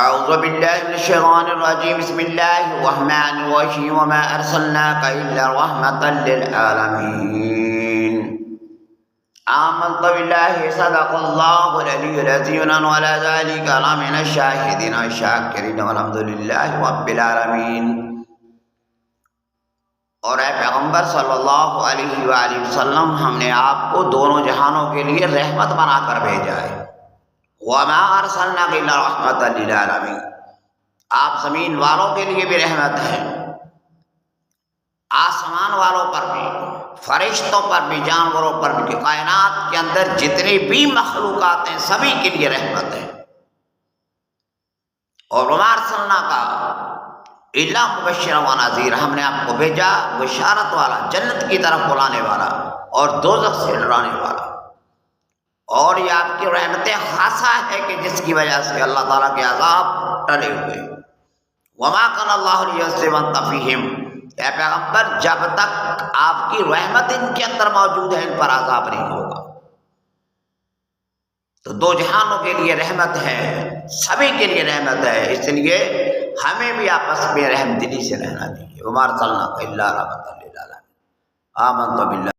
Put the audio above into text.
اعوذ باللہ من الشیطان الرجیم بسم اللہ الرحمن الرحیم وما ارسلناک الا رحمتا للعالمین آمنت باللہ صدق اللہ العلی العظیم وعلی ذلک من الشاہدین الشاکرین والحمد للہ رب العالمین۔ اور اے پیغمبر صلی اللہ علیہ وآلہ وسلم، ہم نے آپ کو دونوں جہانوں کے لیے رحمت بنا کر بھیجا ہے۔ وَمَا أَرْسَلْنَاكَ إِلَّا رَحْمَةً لِلْعَالَمِينَ، آپ زمین والوں کے لیے بھی رحمت ہیں، آسمان والوں پر بھی، فرشتوں پر بھی، جانوروں پر بھی، کہ کائنات کے اندر جتنی بھی مخلوقات ہیں سبھی کے لیے رحمت ہے۔ اور وَمَا أَرْسَلْنَاكَ إِلَّا مُبَشِّرًا وَنَذِيرًا، ہم نے آپ کو بھیجا بشارت والا، جنت کی طرف بلانے والا اور دوزخ سے ڈرانے والا۔ اور یہ آپ کی رحمت خاصہ ہے کہ جس کی وجہ سے اللہ تعالیٰ کے عذاب ٹلے ہوئے۔ وَمَا كَانَ اللَّهُ لِيُعَذِّبَ أَنْتَ فِيهِمْ، اے پیغمبر جب تک آپ کی رحمت ان کے اندر موجود ہے ان پر عذاب نہیں ہوگا۔ تو دو جہانوں کے لیے رحمت ہے، سبھی کے لیے رحمت ہے، اس لیے ہمیں بھی آپس میں رحم دلی سے رہنا چاہیے۔ وَمَا أَرْسَلْنَاكَ إِلَّا رَحْمَةً لِلْعَالَمِينَ آمَنتُ بِاللَّهِ